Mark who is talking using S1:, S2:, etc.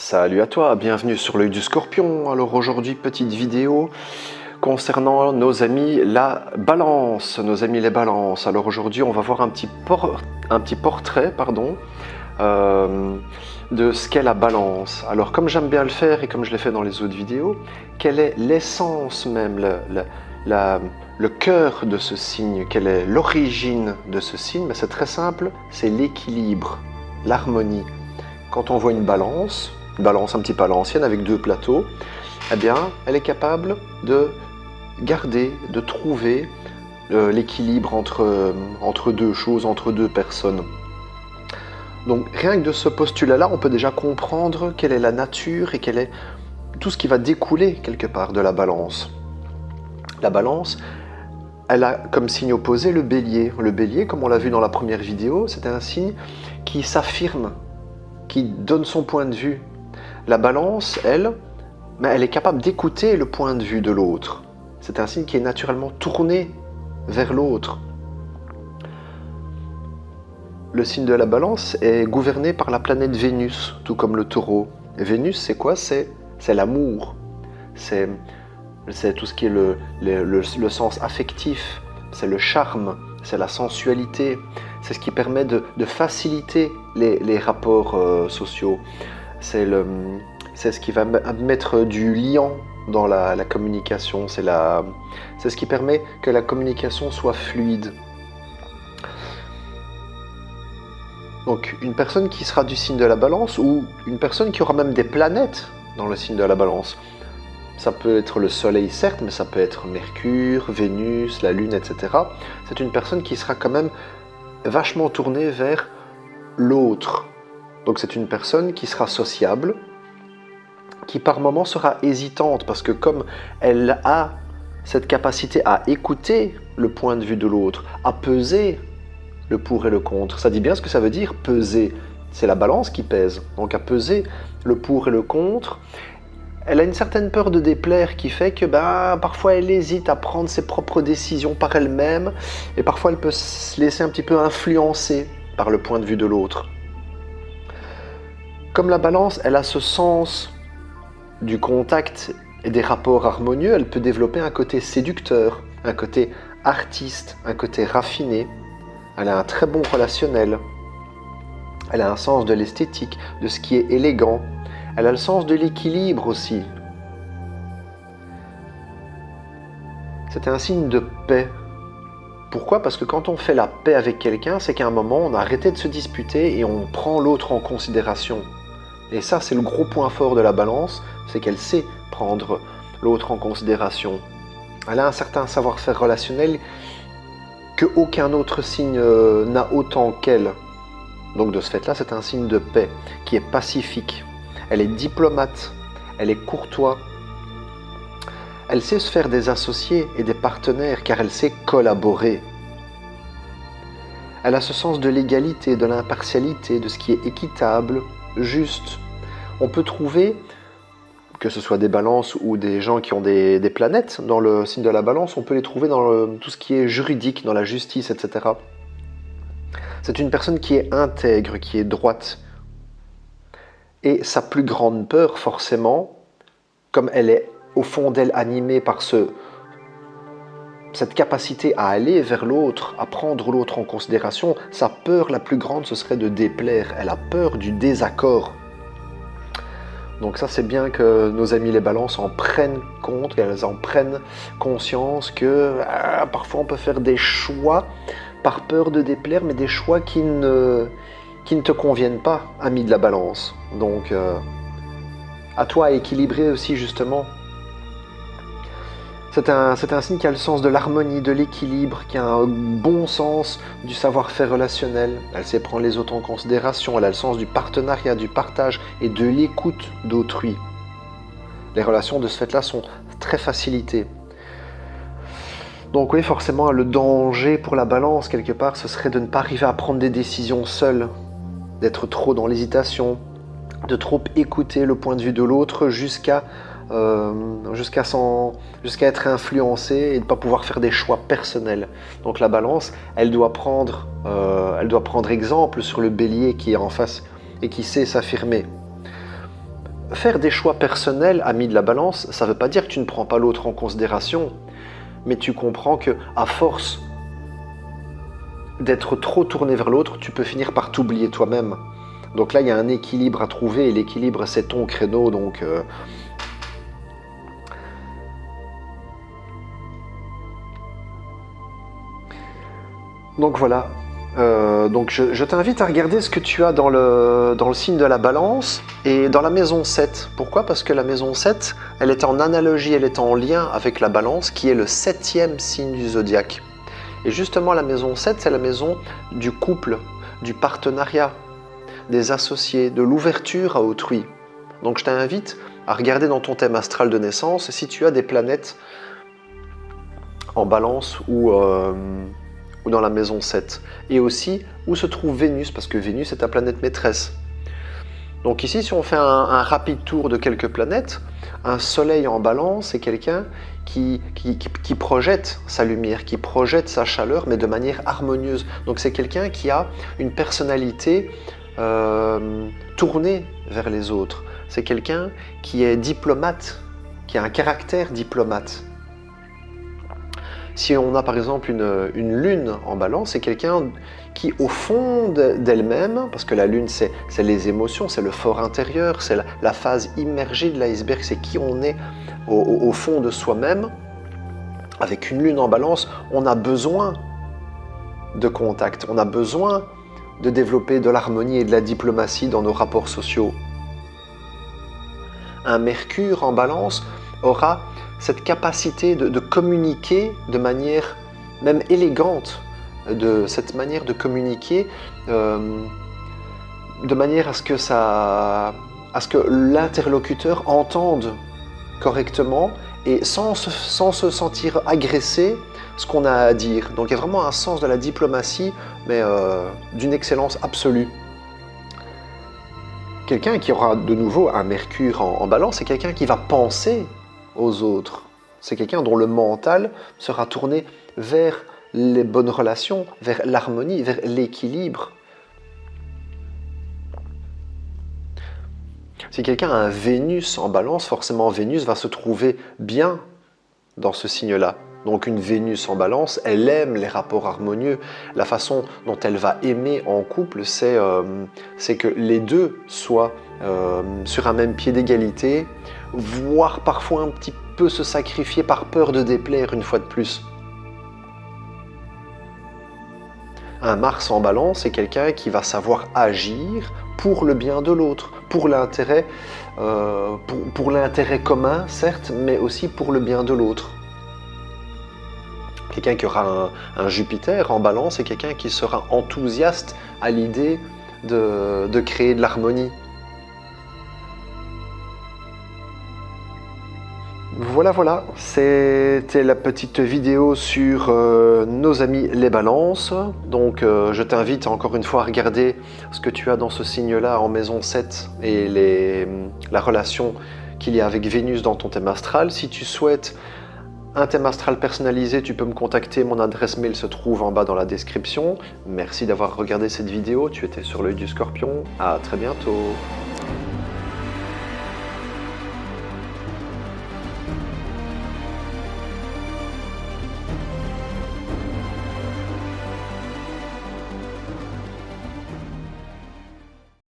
S1: Salut à toi, bienvenue sur l'œil du scorpion. Alors aujourd'hui, petite vidéo concernant nos amis la balance, nos amis les balances. Alors aujourd'hui, on va voir un petit portrait de ce qu'est la balance. Alors comme j'aime bien le faire et comme je l'ai fait dans les autres vidéos, quelle est l'essence même, le cœur de ce signe, quelle est l'origine de ce signe? C'est très simple, c'est l'équilibre, l'harmonie. Quand on voit une balance un petit peu à l'ancienne avec deux plateaux, eh bien, elle est capable de garder, de trouver l'équilibre entre deux choses, entre deux personnes. Donc rien que de ce postulat-là, on peut déjà comprendre quelle est la nature et quel est tout ce qui va découler quelque part de la balance. La balance, elle a comme signe opposé le bélier. Le bélier, comme on l'a vu dans la première vidéo, c'est un signe qui s'affirme, qui donne son point de vue. La balance, elle est capable d'écouter le point de vue de l'autre. C'est un signe qui est naturellement tourné vers l'autre. Le signe de la balance est gouverné par la planète Vénus, tout comme le taureau. Et Vénus, c'est quoi? C'est l'amour. C'est tout ce qui est le sens affectif. C'est le charme. C'est la sensualité. C'est ce qui permet de faciliter les rapports sociaux. C'est ce qui va mettre du liant dans la communication. C'est ce qui permet que la communication soit fluide. Donc une personne qui sera du signe de la balance ou une personne qui aura même des planètes dans le signe de la balance. Ça peut être le soleil certes, mais ça peut être Mercure, Vénus, la Lune, etc. C'est une personne qui sera quand même vachement tournée vers l'autre. Donc c'est une personne qui sera sociable, qui par moments sera hésitante, parce que comme elle a cette capacité à écouter le point de vue de l'autre, à peser le pour et le contre. Ça dit bien ce que ça veut dire, peser. C'est la balance qui pèse. Donc à peser le pour et le contre, elle a une certaine peur de déplaire qui fait que parfois elle hésite à prendre ses propres décisions par elle-même et parfois elle peut se laisser un petit peu influencer par le point de vue de l'autre. Comme la balance, elle a ce sens du contact et des rapports harmonieux, elle peut développer un côté séducteur, un côté artiste, un côté raffiné. Elle a un très bon relationnel. Elle a un sens de l'esthétique, de ce qui est élégant. Elle a le sens de l'équilibre aussi. C'est un signe de paix. Pourquoi? Parce que quand on fait la paix avec quelqu'un, c'est qu'à un moment, on a arrêté de se disputer et on prend l'autre en considération. Et ça, c'est le gros point fort de la balance, c'est qu'elle sait prendre l'autre en considération. Elle a un certain savoir-faire relationnel qu'aucun autre signe n'a autant qu'elle. Donc de ce fait-là, c'est un signe de paix, qui est pacifique. Elle est diplomate, elle est courtoise. Elle sait se faire des associés et des partenaires, car elle sait collaborer. Elle a ce sens de l'égalité, de l'impartialité, de ce qui est équitable, juste. On peut trouver, que ce soit des balances ou des gens qui ont des planètes dans le signe de la balance, on peut les trouver dans tout ce qui est juridique, dans la justice, etc. C'est une personne qui est intègre, qui est droite. Et sa plus grande peur, forcément, comme elle est au fond d'elle animée par cette capacité à aller vers l'autre, à prendre l'autre en considération, sa peur la plus grande, ce serait de déplaire. Elle a peur du désaccord. Donc ça, c'est bien que nos amis les balances en prennent compte, qu'elles en prennent conscience que parfois on peut faire des choix par peur de déplaire, mais des choix qui ne te conviennent pas, ami de la balance. Donc à toi à équilibrer aussi justement. C'est un signe qui a le sens de l'harmonie, de l'équilibre, qui a un bon sens du savoir-faire relationnel. Elle sait prendre les autres en considération, elle a le sens du partenariat, du partage et de l'écoute d'autrui. Les relations de ce fait-là sont très facilitées. Donc oui, forcément, le danger pour la balance, quelque part, ce serait de ne pas arriver à prendre des décisions seule, d'être trop dans l'hésitation, de trop écouter le point de vue de l'autre jusqu'à être influencé et de ne pas pouvoir faire des choix personnels. Donc la balance, elle doit prendre exemple sur le bélier qui est en face et qui sait s'affirmer. faire des choix personnels, ami de la balance, ça ne veut pas dire que tu ne prends pas l'autre en considération, mais tu comprends que à force d'être trop tourné vers l'autre, tu peux finir par t'oublier toi-même. Donc là, il y a un équilibre à trouver, et l'équilibre, c'est ton créneau, donc... Donc voilà. Donc je t'invite à regarder ce que tu as dans le signe de la balance et dans la maison 7. Pourquoi? Parce que la maison 7, elle est en analogie, elle est en lien avec la balance, qui est le 7e signe du zodiaque. Et justement, la maison 7, c'est la maison du couple, du partenariat, des associés, de l'ouverture à autrui. Donc je t'invite à regarder dans ton thème astral de naissance si tu as des planètes en balance ou dans la maison 7. Et aussi où se trouve Vénus, parce que Vénus est ta planète maîtresse. Donc ici, si on fait un rapide tour de quelques planètes, un soleil en balance, c'est quelqu'un qui projette sa lumière, qui projette sa chaleur, mais de manière harmonieuse. Donc c'est quelqu'un qui a une personnalité tournée vers les autres. C'est quelqu'un qui est diplomate, qui a un caractère diplomate. Si on a par exemple une lune en balance, c'est quelqu'un qui, au fond d'elle-même, parce que la lune c'est les émotions, c'est le fort intérieur, c'est la phase immergée de l'iceberg, c'est qui on est au fond de soi-même. Avec une lune en balance, on a besoin de contact, on a besoin de développer de l'harmonie et de la diplomatie dans nos rapports sociaux. Un Mercure en balance aura cette capacité de communiquer de manière même élégante, cette manière de communiquer de manière à ce que l'interlocuteur entende correctement et sans se sentir agressé ce qu'on a à dire. Donc il y a vraiment un sens de la diplomatie, mais d'une excellence absolue. Quelqu'un qui aura de nouveau un Mercure en balance, c'est quelqu'un qui va penser aux autres. C'est quelqu'un dont le mental sera tourné vers les bonnes relations, vers l'harmonie, vers l'équilibre. Si quelqu'un a un Vénus en balance, forcément Vénus va se trouver bien dans ce signe-là. Donc une Vénus en balance, elle aime les rapports harmonieux. La façon dont elle va aimer en couple, c'est que les deux soient sur un même pied d'égalité, voire parfois un petit peu se sacrifier par peur de déplaire une fois de plus. Un Mars en balance, c'est quelqu'un qui va savoir agir pour le bien de l'autre, pour l'intérêt commun, certes, mais aussi pour le bien de l'autre. Quelqu'un qui aura un Jupiter en balance, c'est quelqu'un qui sera enthousiaste à l'idée de créer de l'harmonie. Voilà, c'était la petite vidéo sur nos amis les balances. Donc je t'invite encore une fois à regarder ce que tu as dans ce signe-là en maison 7 et la relation qu'il y a avec Vénus dans ton thème astral. Si tu souhaites un thème astral personnalisé, tu peux me contacter, mon adresse mail se trouve en bas dans la description. Merci d'avoir regardé cette vidéo, tu étais sur l'œil du Scorpion, à très bientôt.